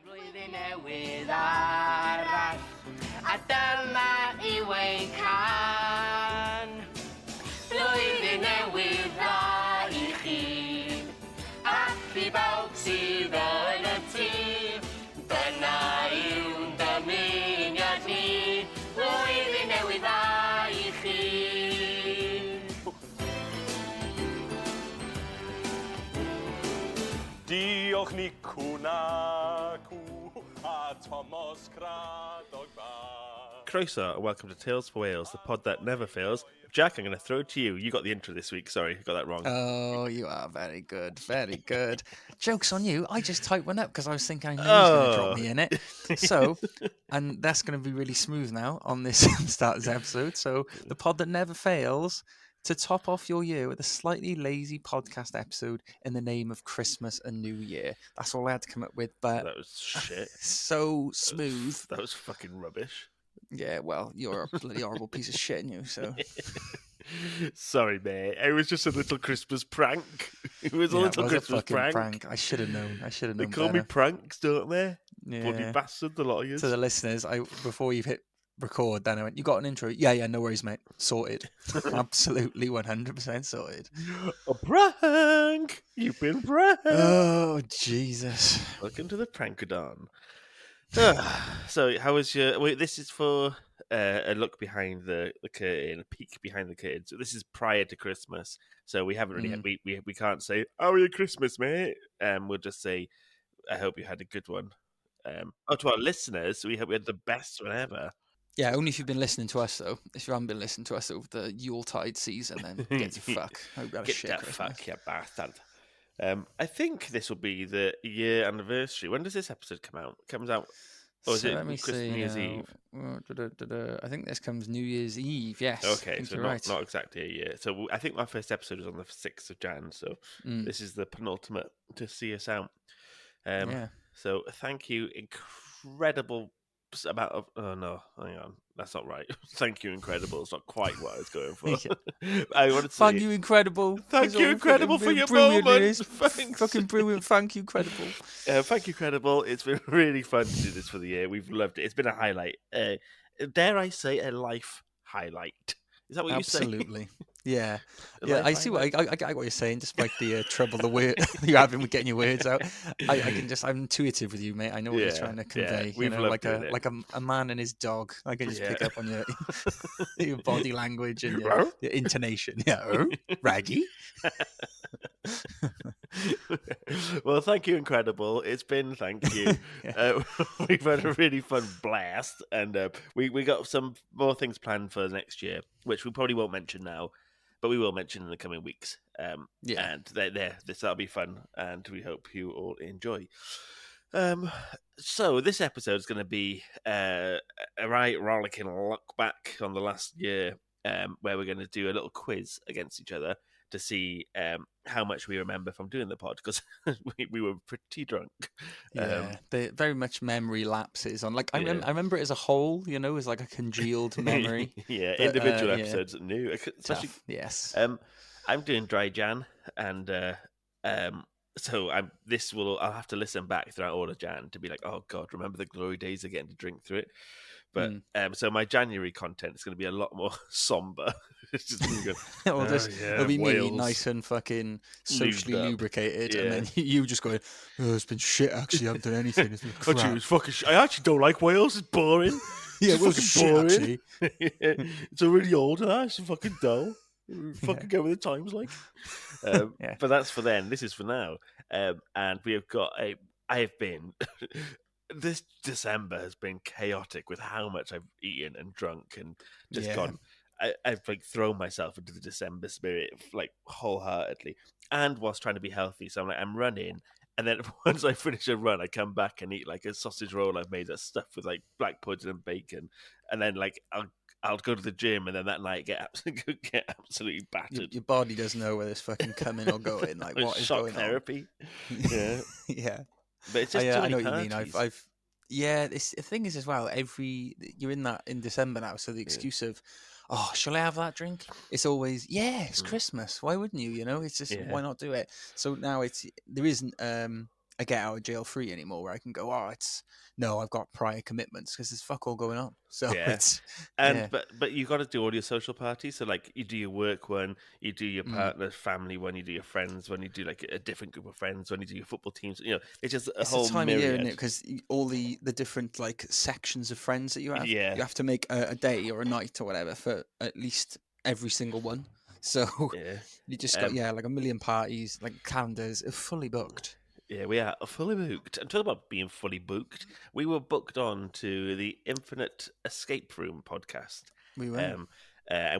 Flwyddyn newydd arall a dyma I weican. Flwyddyn newydd dda I chi ac I bawb sydd yn y tŷ. Dyna yw'n dymuniad ni. Flwyddyn newydd dda I chi. Diolch ni cwnac a Thomas Cradog Bach. Croeso and welcome to Tales for Wales, the pod that never fails. Jack, I'm going to throw it to you. You got the intro this week. Sorry, I got that wrong. Oh, you are very good, very good. Joke's on you. I just typed one up because I was thinking I knew he was going to drop me in it. So, and that's going to be really smooth now on this start of this episode. So, the pod that never fails to top off your year with a slightly lazy podcast episode in the name of Christmas and New Year. That's all I had to come up with, but That was shit. so smooth. That was fucking rubbish. Yeah, well, you're a bloody horrible piece of shit, you. So Sorry, mate. It was just a little Christmas prank. It was a little Christmas prank. I should have known. I should have They known. call me better. pranks, don't they? Yeah. Bloody bastard, the lot of you. To the listeners, before you've hit record, then I went, "You got an intro?" Yeah, no worries, mate. Sorted. Absolutely 100% sorted. A prank! You've been pranked! Oh, Jesus. Welcome to the Prankadon. So, how was your... Wait, this is for a look behind the curtain, a peek behind the curtain. So this is prior to Christmas. So we haven't really... We can't say, "How was your Christmas, mate?" We'll just say, "I hope you had a good one." To our listeners, we hope we had the best one ever. Yeah, only if you've been listening to us, though. If you haven't been listening to us over the Yuletide season, then get to fuck. Hope you had a Get shit that Christmas. fuck, you bastard. I think this will be the year anniversary. When does this episode come out? It comes out... Or is So it let me Christmas, see New Year's now. Eve? I think this comes New Year's Eve, yes. I Okay, think so you're not, right. not exactly a year. So I think my first episode was on the 6th of Jan, so this is the penultimate to see us out. Yeah. So thank you, incredible amount of... Oh, no, hang on. That's not right. Thank you, incredible. It's not quite what I was going for. I wanted to Thank say... you, incredible. Thank It's you, all incredible, fucking for your brilliant, moment. it is. Thanks. Fucking brilliant. Thank you, incredible. Thank you, Credible. It's been really fun to do this for the year. We've loved it. It's been a highlight. Dare I say a life highlight? Is that what you say? Absolutely. Yeah. A Yeah, life I see what I get what you're saying, despite the trouble the word you're having with getting your words out. I'm intuitive with you, mate. I know what you're Yeah, trying to yeah, convey. we've You know, loved like doing it. a man and his dog. I can just pick Yeah. up on your body language and your intonation. Yeah. Raggy. Well, thank you, Incredible. It's been, thank you. Yeah. We've had a really fun blast, and we got some more things planned for next year, which we probably won't mention now, but we will mention in the coming weeks. Yeah. And that'll be fun, and we hope you all enjoy. So this episode is going to be a right rollicking look back on the last year, where we're going to do a little quiz against each other to see how much we remember from doing the pod, because we were pretty drunk. Yeah, they very much memory lapses on. Like I remember it as a whole, you know, as like a congealed memory. Yeah, But, individual yeah. episodes are new, especially. Tough, yes. I'm doing dry Jan, and so I'll have to listen back throughout all of Jan to be like, oh god, remember the glory days of getting to drink through it. But so my January content is going to be a lot more somber. It's just gonna go, It'll be me, Wales. nice and fucking socially Lubed up. lubricated, Yeah. and then you just going, "Oh, it's been shit. Actually, I haven't done anything. It's been crap." Actually, it's fucking I actually don't like Wales. It's boring. Yeah, It's well, fucking shit, boring. actually. It's already old, and it's fucking dull. Fucking go with the times, like. Yeah. But that's for then. This is for now. And we have got I've been. This December has been chaotic with how much I've eaten and drunk and just Yeah. gone. I've like thrown myself into the December spirit like wholeheartedly, and whilst trying to be healthy. So I'm running, and then once I finish a run, I come back and eat like a sausage roll I've made that's stuffed with like black pudding and bacon, and then like I'll go to the gym, and then that night get absolutely battered. Your body doesn't know whether it's fucking coming or going. Like, what is Shock going therapy. on? Yeah, Yeah. but it's just too I many know what you mean. parties. Yeah. The thing is as well. You're in December now, so the excuse of, oh, shall I have that drink? It's always, it's Christmas. Why wouldn't you? You know, it's just why not do it? So now there isn't a get out of jail free anymore, where I can go, no, I've got prior commitments because there's fuck all going on. So Yeah. it's And but you got to do all your social parties. So like you do your work one, you do your partner's family one, you do your friends one, you do like a different group of friends when you do your football teams. It's just a it's whole the time of year, myriad. isn't it? Because all the different like sections of friends that you have, Yeah. you have to make a day or a night or whatever for at least every single one. So Yeah. you just got like a million parties, like calendars are fully booked. Yeah, we are fully booked. And talk about being fully booked. We were booked on to the Infinite Escape Room podcast, We were.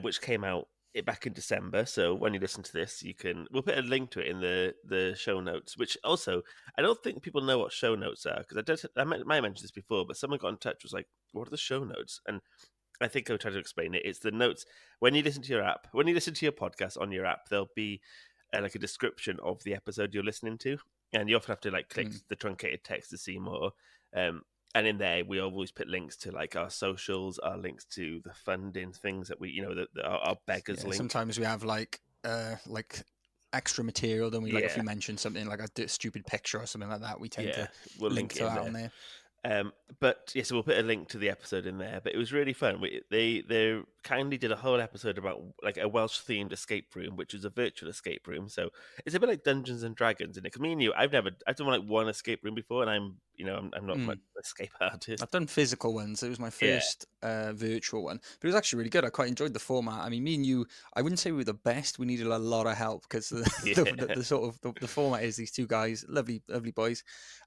which came out back in December. So when you listen to this, we'll put a link to it in the show notes. Which also, I don't think people know what show notes are because I might have mentioned this before, but someone got in touch was like, "What are the show notes?" And I think I'll try to explain it. It's the notes when you listen to your app, when you listen to your podcast on your app, there'll be like a description of the episode you're listening to, and you often have to like click the truncated text to see more. And in there, we always put links to like our socials, our links to the funding things that we, our beggars link. Sometimes we have like extra material, don't we? Like if we mention something like a stupid picture or something like that, we tend to we'll link to that on there. But yeah, so we'll put a link to the episode in there. But it was really fun. They kindly did a whole episode about like a Welsh themed escape room, which is a virtual escape room. So it's a bit like Dungeons and Dragons. And me and you, I've done like one escape room before, and I'm not much escape artist. I've done physical ones. It was my first virtual one, but it was actually really good. I quite enjoyed the format. I mean, me and you, I wouldn't say we were the best. We needed a lot of help because the sort of the format is these two guys, lovely boys,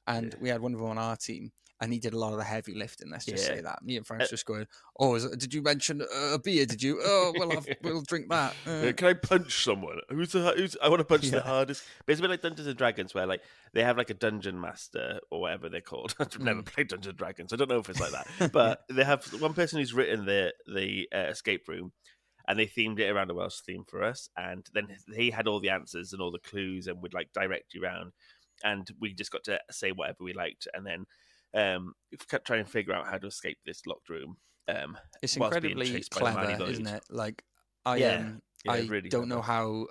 and we had one of them on our team. And he did a lot of the heavy lifting. Let's just say that. Me and Frank's just going, did you mention a beer? Did you? Oh, well, we'll drink that. Can I punch someone? Who's I want to punch the hardest. But it's a bit like Dungeons and Dragons, where like they have like a dungeon master or whatever they're called. I've never played Dungeons and Dragons. I don't know if it's like that. But they have one person who's written the escape room, and they themed it around a Welsh theme for us. And then he had all the answers and all the clues, and would like direct you around. And we just got to say whatever we liked, and then try and figure out how to escape this locked room. It's incredibly clever, isn't it? Like I really don't know how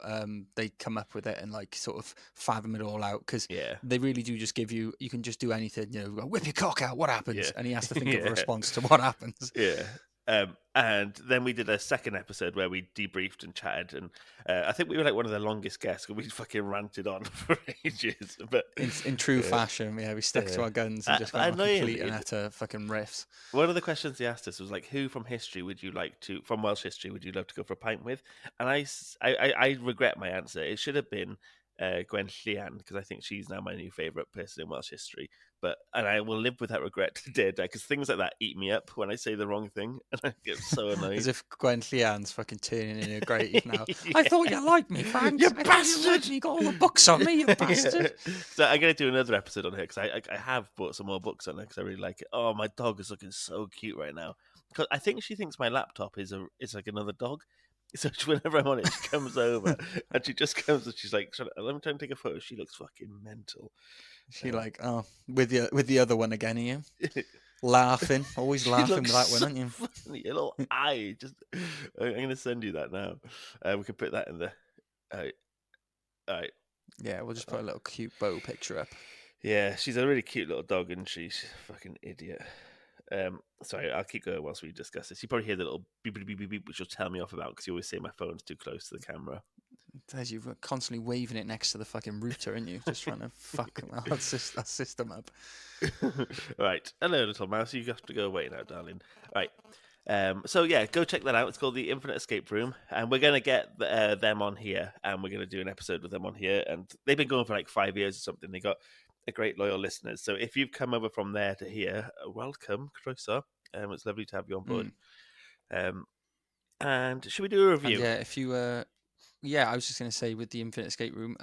they come up with it and like sort of fathom it all out because they really do just give you can just do anything, whip your cock out, what happens? And he has to think of a response to what happens. And then we did a second episode where we debriefed and chatted, and I think we were like one of the longest guests because we fucking ranted on for ages. But in true fashion, we stuck to our guns and just got complete and utter fucking riffs. One of the questions they asked us was like, "Who from history from Welsh history would you love to go for a pint with?" And I regret my answer. It should have been Gwen Llian because I think she's now my new favourite person in Welsh history. And I will live with that regret to day because things like that eat me up when I say the wrong thing, and I get so annoyed. As if Gwen Llian's fucking turning in her grave now. I thought you liked me, Frank. You bastard! You got all the books on me, you bastard. So I'm going to do another episode on her because I have bought some more books on her because I really like it. Oh, my dog is looking so cute right now. Because I think she thinks my laptop is like another dog. So whenever I'm on it, she comes over and she just comes and she's like, "Let me try and take a photo." She looks fucking mental. She with the other one again, are you? Laughing, always laughing with that one, aren't you? Funny, a little eye. I'm going to send you that now. We can put that in there. All right. Yeah, we'll just put a little cute bow picture up. Yeah, she's a really cute little dog, isn't she? She's a fucking idiot. Sorry, I'll keep going whilst we discuss this. You probably hear the little beep, beep, beep, beep, beep, which you'll tell me off about because you always say my phone's too close to the camera. As you're constantly waving it next to the fucking router, aren't you? Just trying to fuck our system up. Right. Hello, little mouse. You have to go away now, darling. Right. So yeah, go check that out. It's called the Infinite Escape Room, and we're gonna get them on here, and we're gonna do an episode with them on here. And they've been going for like 5 years or something. They got a great loyal listeners. So if you've come over from there to here, welcome, Croeso. It's lovely to have you on board. And should we do a review? And if you I was just going to say with the Infinite Escape Room,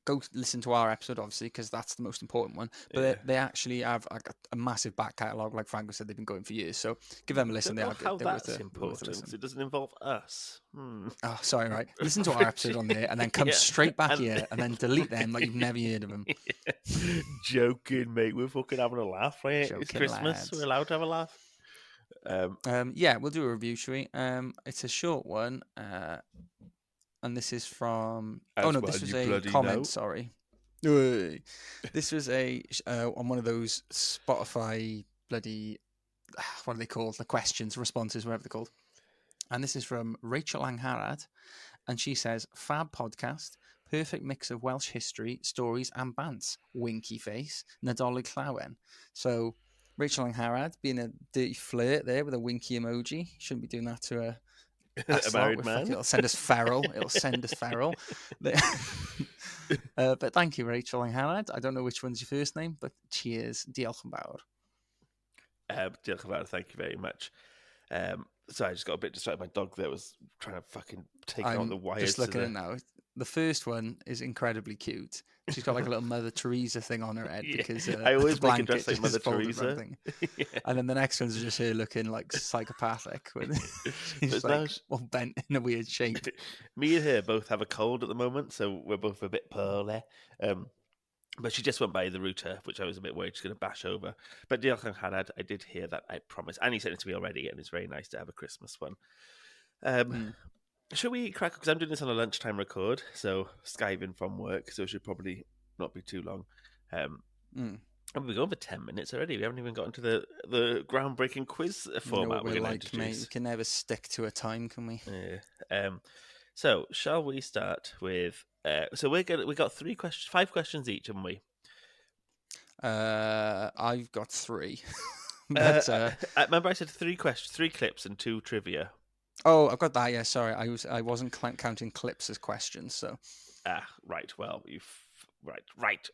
go listen to our episode, obviously, because that's the most important one. But they actually have a massive back catalogue, like Franco said, they've been going for years. So give them a listen. I don't know how that's important because it doesn't involve us. Oh, sorry, right. Listen to our episode on there and then come straight back here and then delete them like you've never heard of them. Joking, mate. We're fucking having a laugh, right? It's Christmas. Lads. We're allowed to have a laugh. We'll do a review, shall we? It's a short one. And this is from... this was a comment, sorry. Oi. This was on one of those Spotify bloody what are they called? The questions, responses, whatever they're called. And this is from Rachel Angharad, and she says, "Fab podcast, perfect mix of Welsh history, stories, and bants. Winky face, Nadolig Llawen." So Rachel Angharad being a dirty flirt there with a winky emoji. Shouldn't be doing that to a A married man. It'll send us feral. It'll send us feral. But thank you, Rachel Angharad. I don't know which one's your first name, but cheers. Diolch yn fawr. Diolch yn fawr, thank you very much. So I just got a bit distracted. My dog there was trying to fucking take out the wires. Just looking at it now. The first one is incredibly cute. She's got like a little Mother Teresa thing on her head because I always make her dress like is Mother folded Teresa. around. And then the next one's just her looking like psychopathic. She's But like bent in a weird shape. Me and her both have a cold at the moment, so we're both a bit poorly. But she just went by the router, which I was a bit worried she's going to bash over. But Diolch yn Fawr, I did hear that, I promise. And he sent it to me already, and it's very nice to have a Christmas one. Shall we crack? Because I'm doing this on a lunchtime record, so skiving from work, so it should probably not be too long. And we're going for 10 minutes already. We haven't even gotten to the groundbreaking quiz format. We're like, mate, we can never stick to a time, can we? Yeah. So, shall we start with? So we got 5 questions each, haven't we? I've got 3. But, I remember I said 3 questions, 3 clips, and 2 trivia. Oh, I've got that. Yeah, sorry, I wasn't counting clips as questions. So. Right. Well, right.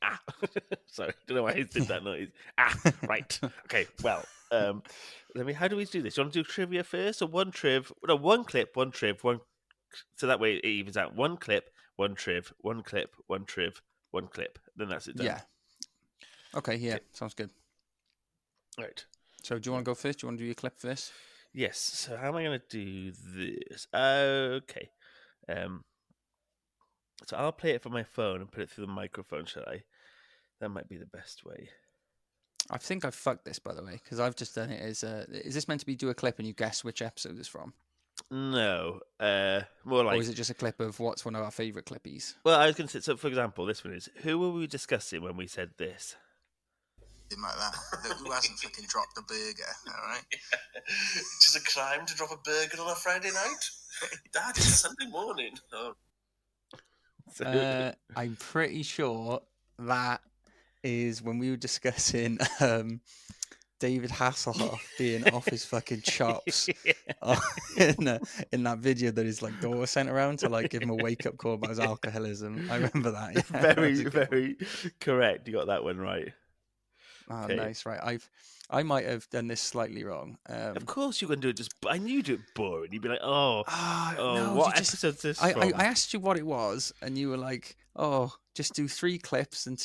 Sorry, don't know why I did that noise. Right. Okay. Well, how do we do this? You want to do trivia first, or one clip, one triv, one. So that way it evens out. One clip, one triv, one clip, one triv, one clip. Then that's it done. Yeah. Okay. Yeah. Sounds good. Right. So do you want to go first? Do you want to do your clip first? Yes. So how am I going to do this? Okay. So I'll play it from my phone and put it through the microphone, shall I? That might be the best way. I think I've fucked this, by the way, because I've just done it as... is this meant to be do a clip and you guess which episode it's from? No. More like... Or is it just a clip of what's one of our favourite clippies? Well, I was going to say... So, for example, this one is... Who were we discussing when we said this? Like that. Who hasn't fucking dropped a burger, all right? It's a crime to drop a burger on a Friday night. Dad, it's a Sunday morning. Oh. I'm pretty sure that is when we were discussing David Hasselhoff being off his fucking chops in that video that his like daughter sent around to like give him a wake up call about his alcoholism. I remember that. Yeah. Very correct. You got that one right. Oh, okay. Nice. Right. I might have done this slightly wrong. Of course, you can do it. I knew you'd do it boring. You'd be like, no, what episode's this from? I asked you what it was, and you were like, oh, just do 3 clips and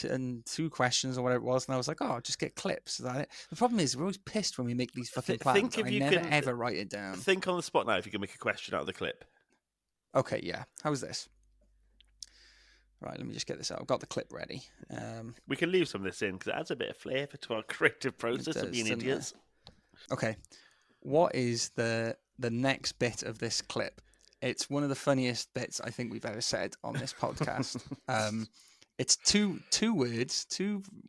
2 questions or whatever it was. And I was like, oh, just get clips. Is that it? The problem is, we're always pissed when we make these fucking plans. Think if I never ever write it down. Think on the spot now if you can make a question out of the clip. Okay, yeah. How's this? Right, let me just get this out. I've got the clip ready. We can leave some of this in because it adds a bit of flavour to our creative process of being idiots. Okay, what is the next bit of this clip? It's one of the funniest bits I think we've ever said on this podcast. It's two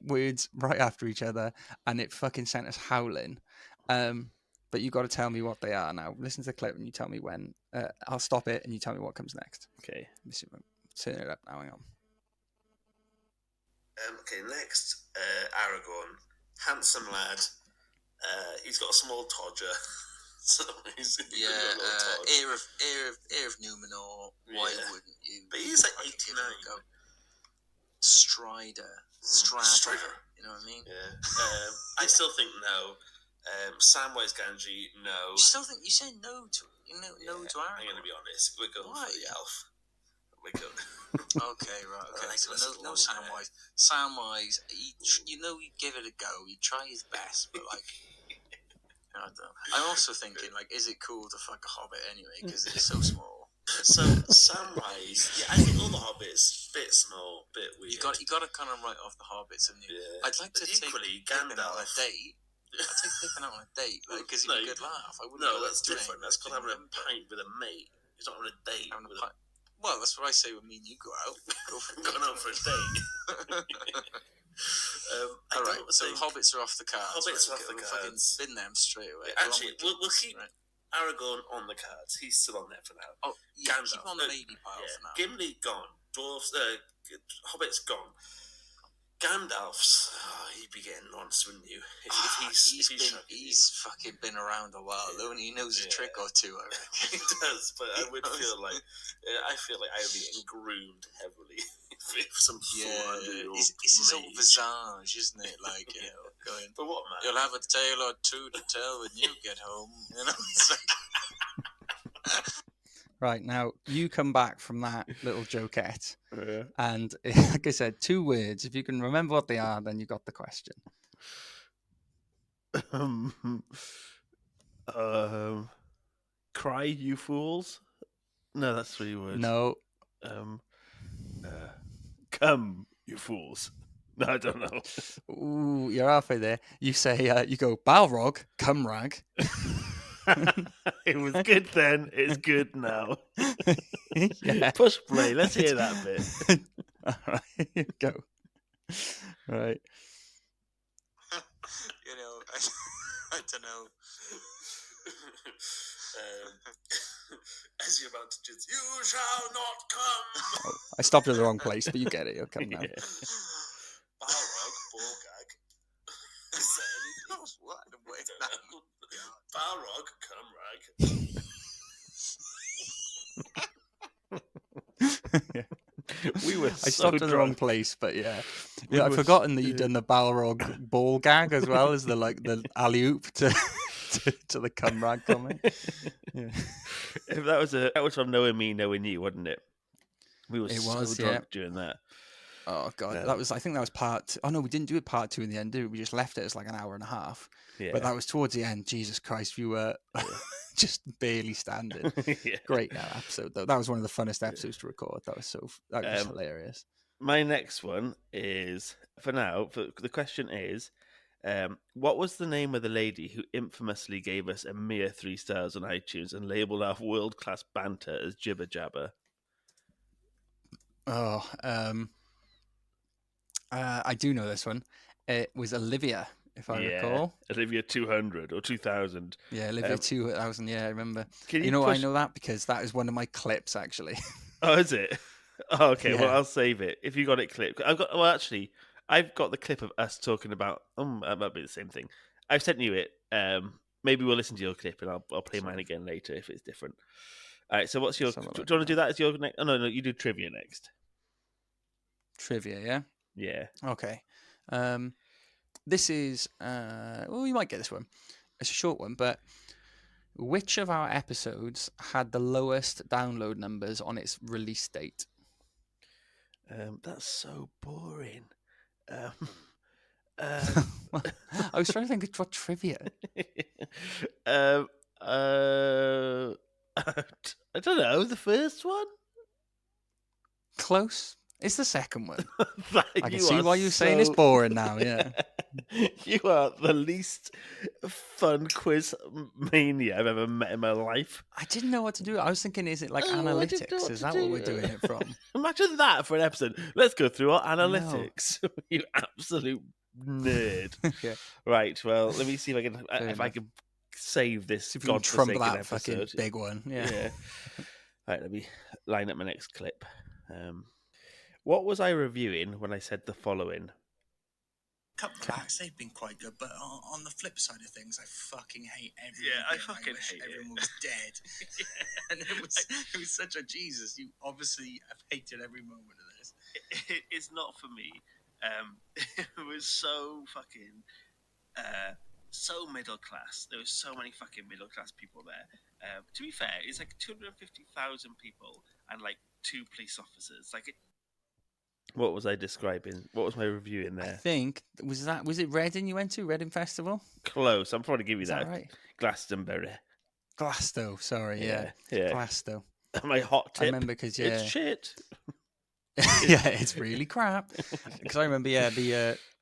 words right after each other, and it fucking sent us howling. But you got to tell me what they are now. Listen to the clip and you tell me when. I'll stop it and you tell me what comes next. Okay. Let me see. Turn it up now, hang on. Okay, next, Aragorn. Handsome lad. He's got a small todger. So he's heir of Numenor. Why wouldn't you? But he's like 89. Strider. You know what I mean? Yeah. I still think no. Samwise Gamgee, no. You still think you say no to Aragorn? I'm going to be honest. We're going for the elf. Okay, right. Okay, so no Samwise. Samwise, he give it a go. He try his best, but like, I don't know. I'm also thinking, like, is it cool to fuck a hobbit anyway? Because it's so small. So Samwise, I think all the hobbits bit small, bit weird. You got to kind of write off the hobbits, and I'd like to take Pippin out on a date. I'd take Pippin out on a date, because he'd be a good laugh. That's different. That's called having a pint with a mate. He's not having a date with a. Well, that's what I say when me and you go out. Going out for a date. I All right, don't so think- hobbits are off the cards. Hobbits right, are off the we'll fucking cards. bin them straight away. Actually, along with we'll Gimli, keep right? Aragorn on the cards. He's still on there for now. Oh, yeah, Gandalf. keep on the maybe pile Yeah. for now. Gimli gone. Dwarves, Hobbits gone. Gandalf's, he'd be getting lost, wouldn't you? He's fucking been around a while, though, and he knows a trick or two, I reckon. He does, but I would feel like I would be getting groomed heavily if some 400-year-old it's his old mage. visage, isn't it? Like, going, But what, man? you'll have a tale or two to tell when you get home. It's like, Right, now you come back from that little jokette, Yeah. and like I said, 2 words. If you can remember what they are, then you got the question. Cry, you fools. No, that's 3 words. No, Come, you fools. No, I don't know. ooh, you're halfway there. You say, you go, Balrog, cum rag. It was good then. It's good now. Yeah. Push play. Let's hear that bit. All right, here you go. Right. I don't know. As you're about to just, you shall not come. Oh, I stopped at the wrong place, but you get it. You'll come now. Yeah. Balrog, Borgag. Is there anything? What? Wait, I don't know. Balrog, cum rag. We were I stopped at the wrong place, but yeah. Yeah, I've were forgotten that you'd done the Balrog ball gag as well as the alley oop to the cum rag comment. Yeah. If that was from Knowing Me, Knowing You, wasn't it? We were It so was, drunk during that. Oh god, Yeah. that was. I think that was part. Oh no, we didn't do it part 2 in the end. Did we? We just left it as like an hour and a half. Yeah. But that was towards the end. Jesus Christ, you were just barely standing. Yeah. Great episode though. That was one of the funnest episodes to record. That was hilarious. My next one is, for now, the question is, what was the name of the lady who infamously gave us a mere 3 stars on iTunes and labelled our world-class banter as jibber jabber? Oh, I do know this one. It was Olivia, if I recall. Olivia 200 or 2000. Yeah, Olivia 2000. Yeah, I remember. Can You know why I push- know that? Because that is one of my clips, actually. Oh, is it? Oh, okay. Well, Yeah. I'll save it. If you got it clipped, I've got the clip of us talking about. That might be the same thing. I've sent you it. Maybe we'll listen to your clip and I'll play mine again later if it's different. All right. So what's your? Something Do like you want to that. do that as your next? Oh no, you do trivia next. Trivia, yeah? Yeah. Okay. This is, well, you might get this one. It's a short one, but which of our episodes had the lowest download numbers on its release date? That's so boring. I was trying to think of what trivia. I don't know. The first one. Close. It's the second one. I can You see are why you're saying it's so- boring now, yeah. You are the least fun quiz mania I've ever met in my life. I didn't know what to do. I was thinking, is it like Oh, I didn't know analytics? what Is to that what we're do. doing it from? Imagine that for an episode. Let's go through our analytics. You absolute nerd. Yeah. Right. Well, let me see if I can enough. save this See if you can trump godforsaken that fucking episode. big one. Yeah. Yeah. Right. Let me line up my next clip. What was I reviewing when I said the following? Cutbacks, they've been quite good, but on the flip side of things, I fucking hate everyone. Yeah, I here, and fucking wish hate it. everyone was dead. And it was such a Jesus. You obviously have hated every moment of this. It's not for me. It was so fucking so middle class. There was so many fucking middle class people there. To be fair, it's like 250,000 people and like 2 police officers. Like What was I describing? What was my review in I there? think, was it Reading you went to? Reading Festival? Close. I'm probably give you Is that that. right? Glastonbury. Glasgow, sorry, yeah. Yeah. Glasgow. My hot I tip. remember because, It's shit. yeah, it's really crap. Because I remember,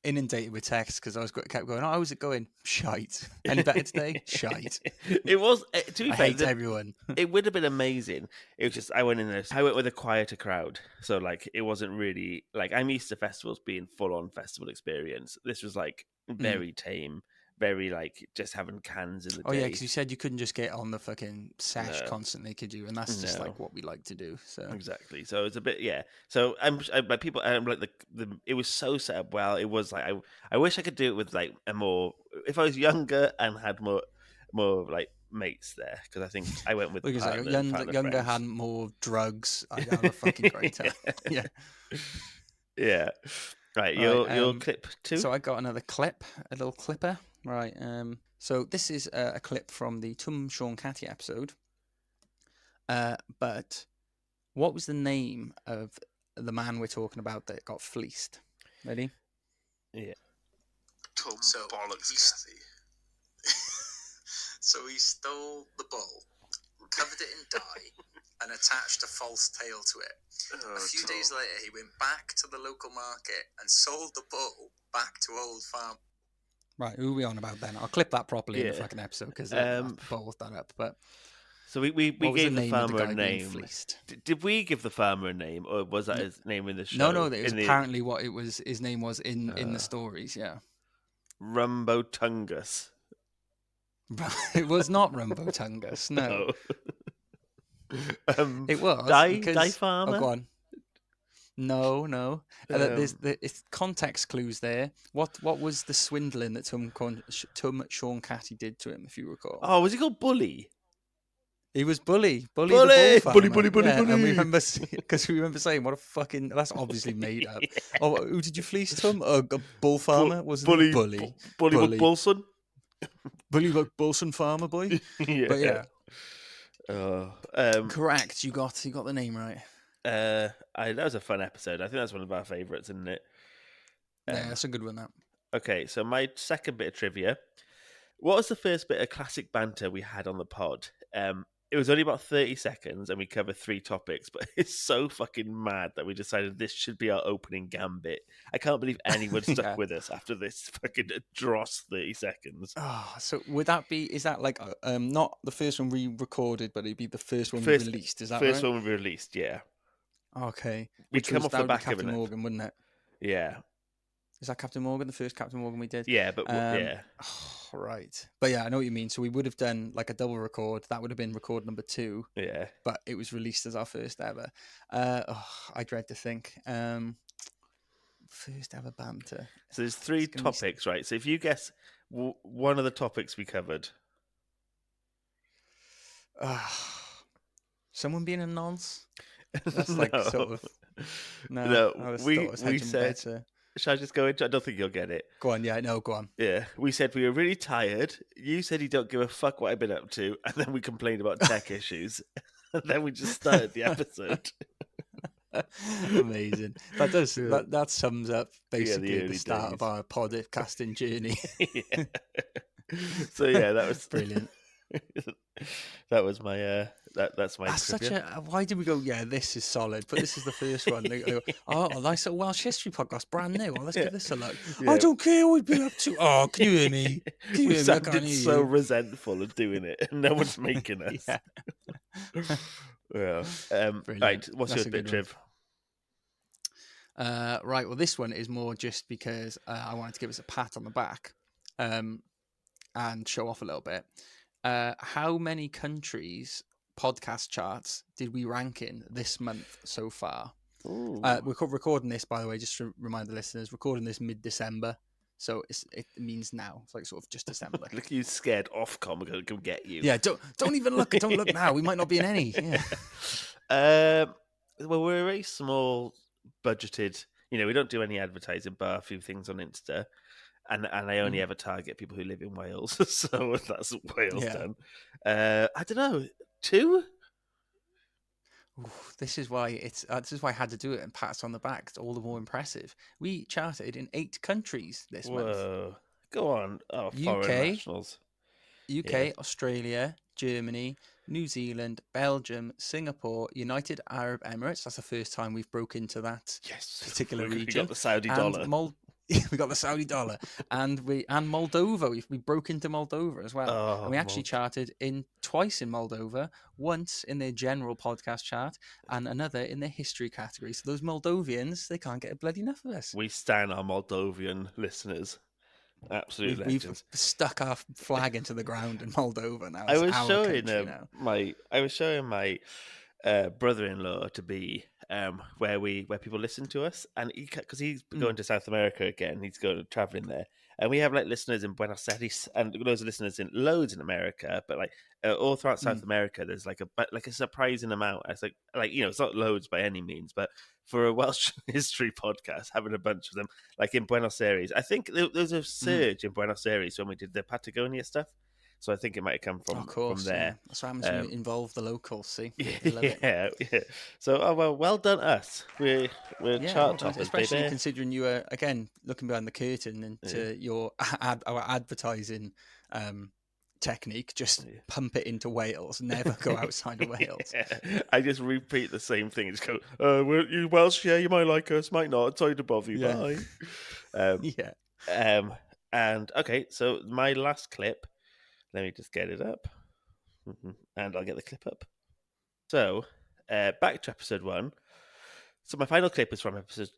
inundated with texts because kept going, oh, how's it going? Shite. Any better today? Shite. It was, to be I fair, hate everyone. it would have been amazing. It was just, I went in there, I went with a quieter crowd. So, like, it wasn't really, like, I'm used to festivals being full on festival experience. This was, like, very tame, very, like, just having cans in the Oh, day. yeah, because you said you couldn't just get on the fucking sesh No. constantly, could you? And that's just No. like what we like to do. So Exactly. So it's a bit, yeah. So but people, I'm like it was so set up well. It was like I wish I could do it with like a more, if I was younger and had more like mates there, because I think I went with like you say, partner younger friends. had more drugs. I'd have a fucking great time. Yeah. Yeah. Right. Right, Your clip too. So I got another clip, a little clipper. Right. So this is a clip from the Tum Sean Catty episode. But what was the name of the man we're talking about that got fleeced? Ready? Yeah. Tom So bollocks, he's- Cathy. So he stole the bull, covered it in dye, and attached a false tail to it. Oh, A few Tom. days later, he went back to the local market and sold the bull back to Old Farm. Right. Who are we on about then? I'll clip that properly in the Yeah. fucking episode because Um, both that up. But So we what was gave the the name of the farmer guy a being name. fleeced? Did we give the farmer a name, or was that his name in the show? No, it was In the apparently what it was. His name was in the stories. Yeah. Rumbo Tungus. It was not Rumbo Tungus. No. It was Die because Farmer. Oh, go on. No. There's it's context clues there. What was the swindling that Tum Sean Catty did to him, if you recall? Oh, was he called Bully? He was Bully the Bully! bull farmer. Bully, Yeah, and we bully. remember because we remember saying, "What a fucking that's obviously made up." Oh, who did you fleece, Tum? A bull farmer? Wasn't it? Bully McBulson. Bully McBulson farmer boy. Yeah. But yeah, Oh, correct. You got the name right. that was a fun episode. I think that's one of our favourites, isn't it? Yeah, that's a good one. That. Okay, so my second bit of trivia. What was the first bit of classic banter we had on the pod? It was only about 30 seconds and we covered 3 topics, but it's so fucking mad that we decided this should be our opening gambit. I can't believe anyone stuck Yeah. with us after this fucking dross 30 seconds. Oh, so would that be? Is that like not the first one we recorded, but it'd be the first one First- we released? Is that First right? one we released, yeah. Okay. We Which come was off the that would be back of Captain it. Morgan, wouldn't it? Yeah. Is that Captain Morgan? The first Captain Morgan we did? Yeah, but yeah. Right. But yeah, I know what you mean. So we would have done like a double record. That would have been record number 2, Yeah. but it was released as our first ever. I dread to think. First ever banter. So there's 3 It's gonna be topics, right? So if you guess one of the topics we covered. Someone being a nonce? That's like No. sort of. No, No, I just we thought I was hedging said- better. Shall I just go into? I don't think you'll get it. Go on, yeah, no, go on. Yeah, we said we were really tired. You said you don't give a fuck what I've been up to, and then we complained about tech issues. And then we just started the episode. Amazing. That does Yeah. that sums up basically the early start days. of our podcasting journey. Yeah. So yeah, that was Brilliant. That was my that's my. That's such trivia. a. Why did we go? Yeah, this is solid, but this is the first one. They go, oh, nice little Welsh history podcast, brand new. Oh, let's Yeah. give this a look. Yeah. I don't care what we've been up to. Oh, can you hear me? Can you We hear me? I can't sounded hear so you. resentful of doing it, and no one's making us. Yeah. Yeah. Brilliant. Right. What's That's your a bit, good one. Triv? Right. Well, this one is more just because I wanted to give us a pat on the back, and show off a little bit. How many countries podcast charts did we rank in this month so far? Ooh. We're recording this, by the way, just to remind the listeners, recording this mid-December, so it means now. It's like sort of just December. Look, you scared Ofcom are going to come get you. Yeah, don't even look. Don't look now. We might not be in any. Yeah. Well, we're a very small budgeted. We don't do any advertising, but a few things on Insta, and I only ever target people who live in Wales, so that's Wales Yeah. done. I don't know, 2. Oof, this is why I had to do it and pats on the back. It's all the more impressive. We charted in 8 countries this month: Whoa, go on. Oh, foreign UK. nationals. UK, Yeah. Australia, Germany, New Zealand, Belgium, Singapore, United Arab Emirates. That's the first time we've broke into that Yes, particular we region. got the Saudi and dollar. We got the Saudi dollar, and Moldova. We broke into Moldova as well, Oh, and we actually charted in twice in Moldova. Once in their general podcast chart, and another in their history category. So those Moldovians, they can't get a bloody enough of us. we stand our Moldovan listeners. Absolute We've legends. stuck our flag into the ground in Moldova now. I It's was our country now. my brother-in-law to be where people listen to us, and because he's going to South America again, he's going traveling there, and we have like listeners in Buenos Aires and loads of listeners in loads in America, but like all throughout South America, there's like a surprising amount. It's like it's not loads by any means, but for a Welsh history podcast, having a bunch of them like in Buenos Aires, I think there was a surge in Buenos Aires when we did the Patagonia stuff. So I think it might have come from there. Yeah. That's what happens when you involve the locals. See, they love it. Yeah. So, well done us. We're chart done. toppers, Especially baby. considering you were again looking behind the curtain into your our advertising technique. Just pump it into Wales. Never go outside of Wales. I just repeat the same thing. Just go, well, you Welsh, yeah, you might like us, might not. Sorry to bother you. Bye. And okay, so my last clip. Let me just get it up, and I'll get the clip up. So, back to episode 1. So my final clip is from episode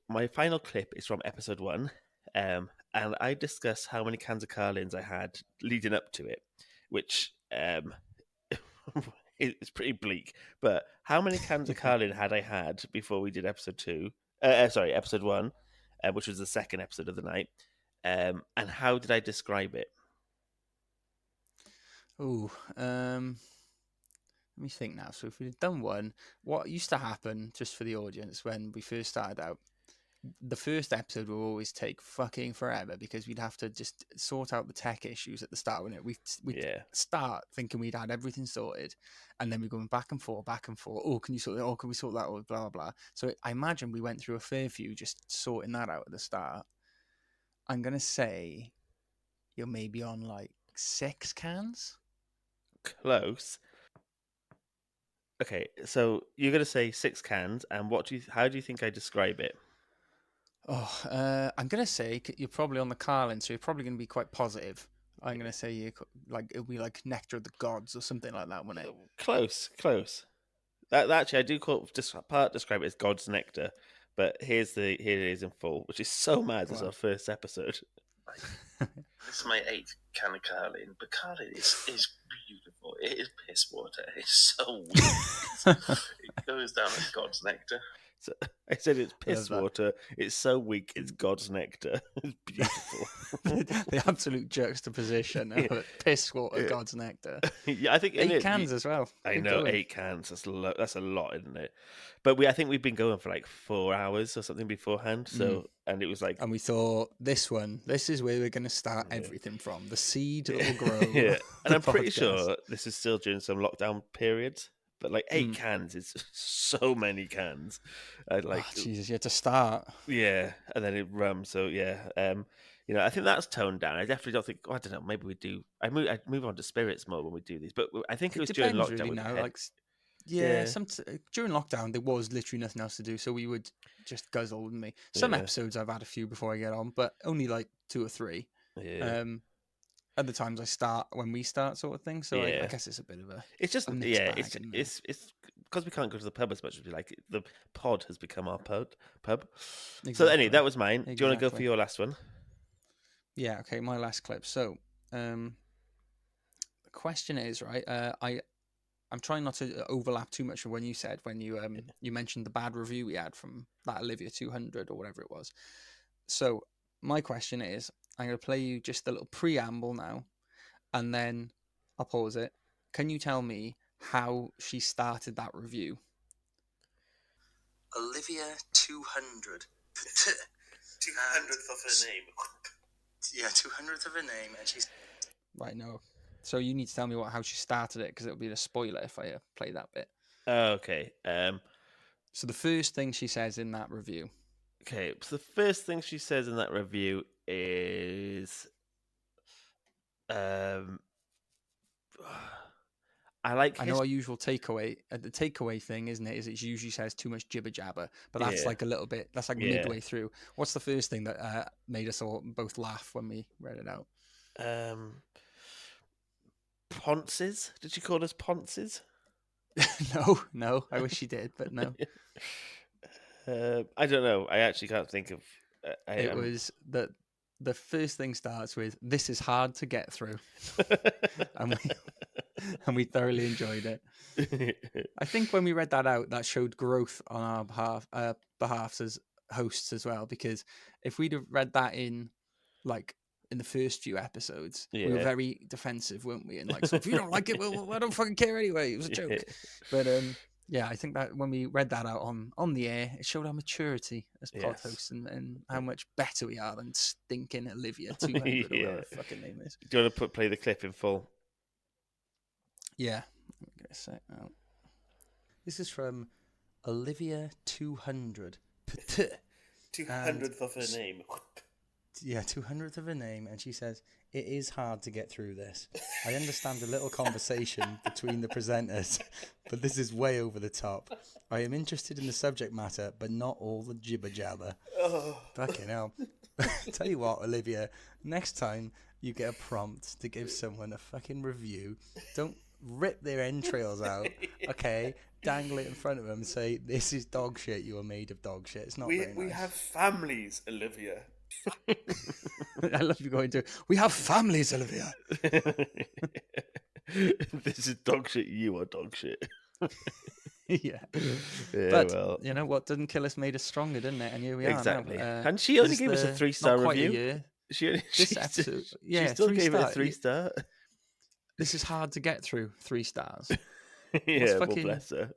1, and I discuss how many cans of Carlins I had leading up to it, which it's pretty bleak. But how many cans of Carlin had I had before we did episode 1, which was the second episode of the night, and how did I describe it? Oh, let me think now. So if we'd done one, what used to happen, just for the audience, when we first started out, the first episode will always take fucking forever because we'd have to just sort out the tech issues at the start, wouldn't it? We'd start thinking we'd had everything sorted, and then we're going back and forth. Oh, can you sort that? Oh, can we sort that? Or blah, blah, blah. So I imagine we went through a fair few just sorting that out at the start. I'm going to say you're maybe on like 6 cans. Close. Okay, so you're going to say 6 cans, and how do you think I describe it? Oh, I'm going to say you're probably on the Carlin, so you're probably going to be quite positive. I'm going to say it'll be like Nectar of the Gods or something like that, wouldn't it? Close. That actually, I do describe it as God's Nectar, but here it is in full, which is so mad. It's our first episode. This is my 8th can of Carlin, but Carlin is beautiful. It is piss water. It's so weak. It goes down as God's Nectar. So I said it's piss water. It's so weak. It's God's nectar. It's beautiful. The absolute juxtaposition of piss water, God's nectar. Yeah, I think 8 cans as well. I know, 8 cans. That's a lot, isn't it? But I think we've been going for like 4 hours or something beforehand. So and it was like, and we thought this is where we're going to start everything from. The seed that will grow. Yeah, and I'm pretty sure this is still during some lockdown periods. But like 8 cans is so many cans. Jesus, you had to start. Yeah, and then it rum. So yeah, I think that's toned down. I definitely don't think. I don't know. Maybe we do. I'd move on to spirits more when we do these. But I think it was during lockdown. Really now, during lockdown there was literally nothing else to do, so we would just guzzle, wouldn't we? Some episodes I've had a few before I get on, but only like 2 or 3. Yeah. Other times when we start sort of thing. So I guess it's a bit of a. It's just bag, it's because we can't go to the pub as much as we like. The pod has become our pub. Exactly. So anyway, that was mine. Do you want to go for your last one? Yeah. Okay. My last clip. So, the question is right. I'm trying not to overlap too much of when you you mentioned the bad review we had from that Olivia 200 or whatever it was. So my question is, I'm going to play you just a little preamble now, and then I'll pause it. Can you tell me how she started that review? Olivia 200. 200th of her name. Yeah, 200th of her name, and she's... Right, no. So you need to tell me how she started it, because it'll be a spoiler if I play that bit. Okay. So the first thing she says in that review. Okay, so the first thing she says in that review is, I like. I know our usual takeaway, the takeaway thing, isn't it? Is it usually says too much jibber jabber, but that's Yeah. like a little bit. That's like Yeah. midway through. What's the first thing that made us all both laugh when we read it out? Ponces? Did you call us ponces? No. I wish you did, but no. I don't know. I actually can't think of. It was that the first thing starts with "This is hard to get through," and we thoroughly enjoyed it. I think when we read that out, that showed growth on our behalf as hosts as well. Because if we'd have read that in the first few episodes, we were Yeah. very defensive, weren't we? And like, so if you don't like it, well, I don't fucking care anyway. It was a joke. Yeah. But yeah, I think that when we read that out on the air, it showed our maturity as pod Yes. hosts and how much better we are than stinking Olivia 200 or whatever Yeah. her fucking name is. Do you want to play the clip in full? Yeah. Let me get a sec now. This is from Olivia 200. 200th of her name. Yeah, 200th of her name, and she says, "It is hard to get through this. I understand a little conversation between the presenters, but this is way over the top. I am interested in the subject matter, but not all the jibber jabber." Oh. Fucking hell. Tell you what, Olivia, next time you get a prompt to give someone a fucking review, don't rip their entrails out, okay? Dangle it in front of them and say, "This is dog shit, you are made of dog shit." It's not very nice. We have families, Olivia. I love you going to, "We have families, Olivia." This is dog shit. You are dog shit. Yeah. Yeah, But well, you know what didn't kill us made us stronger, didn't it? And here we exactly. are now. And she only this gave us a the- 3-star not quite review. A year. She This episode, yeah, she still gave it a 3-star. 3-star. This is hard to get through 3 stars. Yeah, well, fucking- bless her.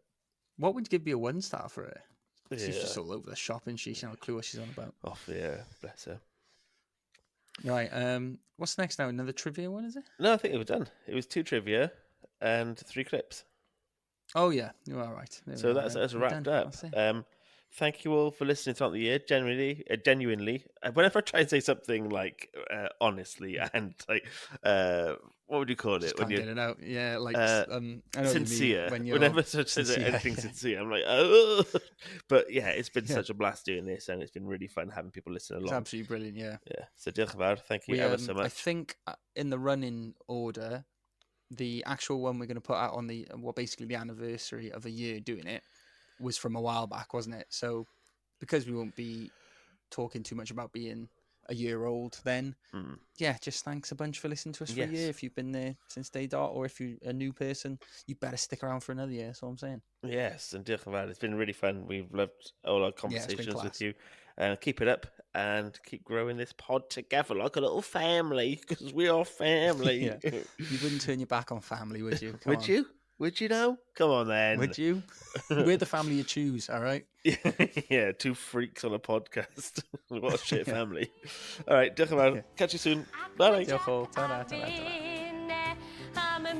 What would you give me a 1-star for it? Yeah. She's just all over the shop and she's no clue what she's on about. Oh, yeah, bless her. Right, what's next now? Another trivia one, is it? No, I think it was done. It was 2 trivia and 3 clips. Oh yeah, you are right. There So we are, that's then. us We're wrapped done. up. That's it. Thank you all for listening throughout the year. Genuinely. Whenever I try and say something like honestly and like what would you call Just it can't when get you it out. Yeah, like I know what you sincere? mean, when you're Whenever I say sincere, anything yeah. sincere, I'm like, oh. But yeah, it's been Yeah. such a blast doing this, and it's been really fun having people listen It's along. absolutely brilliant. Yeah. Yeah. So diolch yn fawr. Thank you We, ever so much. I think in the running order, the actual one we're going to put out on basically the anniversary of a year doing it was from a while back, wasn't it? So because we won't be talking too much about being a year old then, yeah, just thanks a bunch for listening to us for a Yes. year. If you've been there since day dot, or if you're a new person, you better stick around for another year. That's all I'm saying. Yes, and diolch yn fawr. It's been really fun. We've loved all our Yeah, it's been conversations with class. you. Keep it up and keep growing this pod together like a little family, because we are family. Yeah. You wouldn't turn your back on family, would you? Come Would on. you? Would you know? Come on then. Would you? We're the family you choose, all right? Yeah, 2 freaks on a podcast. What a shit family. All right, diolch yn fawr. Yeah. Catch you soon. Bye. Diolch all. Ta-ra, ta-ra, ta-ra. I'm a